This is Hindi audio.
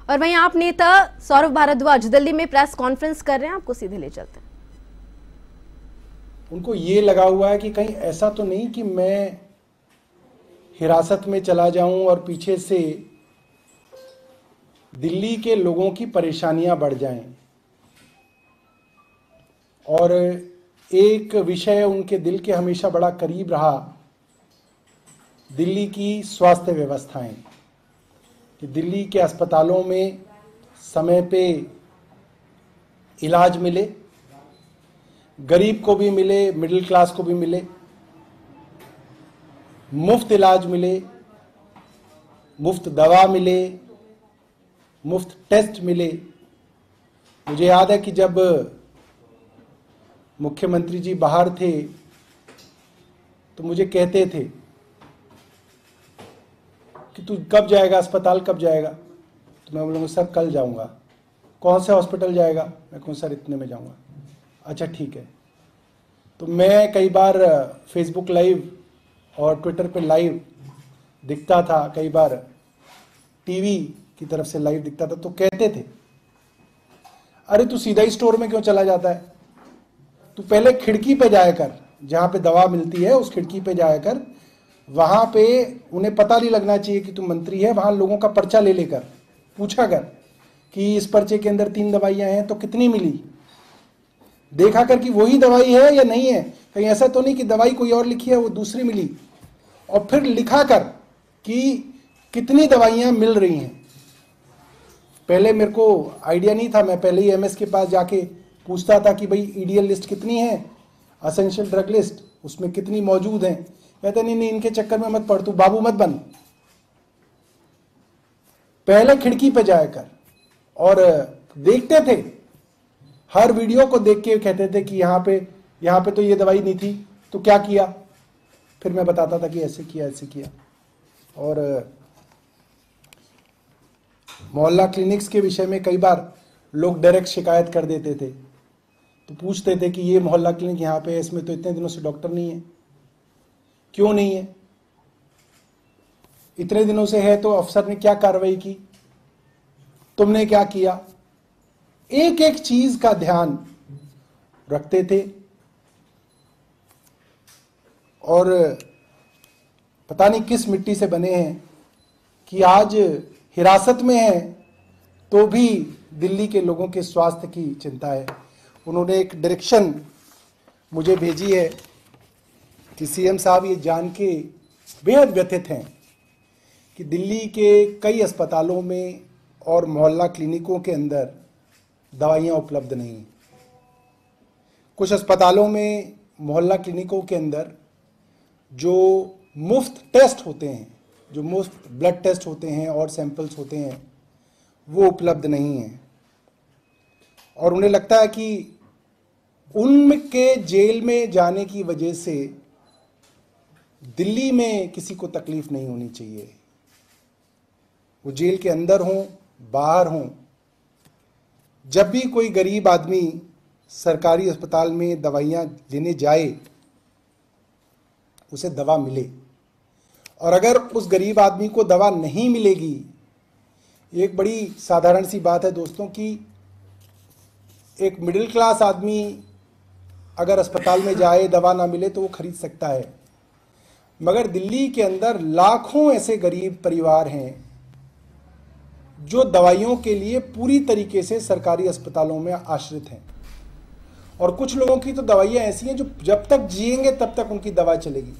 और वहीं आप नेता सौरभ भारद्वाज दिल्ली में प्रेस कॉन्फ्रेंस कर रहे हैं, आपको सीधे ले चलते हैं। उनको ये लगा हुआ है कि कहीं ऐसा तो नहीं कि मैं हिरासत में चला जाऊं और पीछे से दिल्ली के लोगों की परेशानियां बढ़ जाएं। और एक विषय उनके दिल के हमेशा बड़ा करीब रहा, दिल्ली की स्वास्थ्य व्यवस्थाएं, कि दिल्ली के अस्पतालों में समय पे इलाज मिले, गरीब को भी मिले, मिडिल क्लास को भी मिले, मुफ्त इलाज मिले, मुफ्त दवा मिले, मुफ्त टेस्ट मिले। मुझे याद है कि जब मुख्यमंत्री जी बाहर थे तो मुझे कहते थे कि तू कब जाएगा अस्पताल, कब जाएगा? तो मैं बोलूँगा सर कल जाऊँगा। कौन से हॉस्पिटल जाएगा? मैं कहूँ सर इतने में जाऊँगा। अच्छा ठीक है। तो मैं कई बार फेसबुक लाइव और ट्विटर पे लाइव दिखता था, कई बार टीवी की तरफ से लाइव दिखता था, तो कहते थे अरे तू सीधा ही स्टोर में क्यों चला जाता है? तू पहले खिड़की पे जाया कर, जहाँ पे दवा मिलती है उस खिड़की पे जाया कर, वहाँ पे उन्हें पता नहीं लगना चाहिए कि तू मंत्री है, वहाँ लोगों का पर्चा ले लेकर पूछा कर कि इस पर्चे के अंदर 3 दवाइयाँ हैं तो कितनी मिली, देखा कर कि वही दवाई है या नहीं है, कहीं ऐसा तो नहीं कि दवाई कोई और लिखी है वो दूसरी मिली, और फिर लिखा कर कि कितनी दवाइयाँ मिल रही हैं। पहले मेरे को आइडिया नहीं था, मैं पहले ही एमएस के पास जाके पूछता था कि भाई ईडीएल लिस्ट कितनी है, असेंशियल ड्रग लिस्ट उसमें कितनी मौजूद हैं। कहते नहीं इनके चक्कर में मत पड़, तू बाबू मत बन, पहले खिड़की पे जाया कर। और देखते थे, हर वीडियो को देख के कहते थे कि यहाँ पे तो ये दवाई नहीं थी, तो क्या किया? फिर मैं बताता था कि ऐसे किया ऐसे किया। और मोहल्ला क्लिनिक्स के विषय में कई बार लोग डायरेक्ट शिकायत कर देते थे, तो पूछते थे कि ये मोहल्ला क्लिनिक यहाँ पे है, इसमें तो इतने दिनों से डॉक्टर नहीं है, क्यों नहीं है? इतने दिनों से है तो अफसर ने क्या कार्रवाई की, तुमने क्या किया? एक एक चीज का ध्यान रखते थे। और पता नहीं किस मिट्टी से बने हैं कि आज हिरासत में है तो भी दिल्ली के लोगों के स्वास्थ्य की चिंता है। उन्होंने एक डायरेक्शन मुझे भेजी है कि सीएम साहब ये जान के बेहद व्यथित हैं कि दिल्ली के कई अस्पतालों में और मोहल्ला क्लिनिकों के अंदर दवाइयाँ उपलब्ध नहीं। कुछ अस्पतालों में, मोहल्ला क्लिनिकों के अंदर जो मुफ्त टेस्ट होते हैं, जो मुफ्त ब्लड टेस्ट होते हैं और सैंपल्स होते हैं, वो उपलब्ध नहीं हैं। और उन्हें लगता है कि उनके जेल में जाने की वजह से दिल्ली में किसी को तकलीफ नहीं होनी चाहिए। वो जेल के अंदर हों, बाहर हों, जब भी कोई गरीब आदमी सरकारी अस्पताल में दवाइयाँ लेने जाए उसे दवा मिले। और अगर उस गरीब आदमी को दवा नहीं मिलेगी, एक बड़ी साधारण सी बात है दोस्तों कि एक मिडिल क्लास आदमी अगर अस्पताल में जाए, दवा ना मिले तो वो खरीद सकता है, मगर दिल्ली के अंदर लाखों ऐसे गरीब परिवार हैं जो दवाइयों के लिए पूरी तरीके से सरकारी अस्पतालों में आश्रित हैं। और कुछ लोगों की तो दवाइयाँ ऐसी हैं जो जब तक जिएंगे तब तक उनकी दवा चलेगी।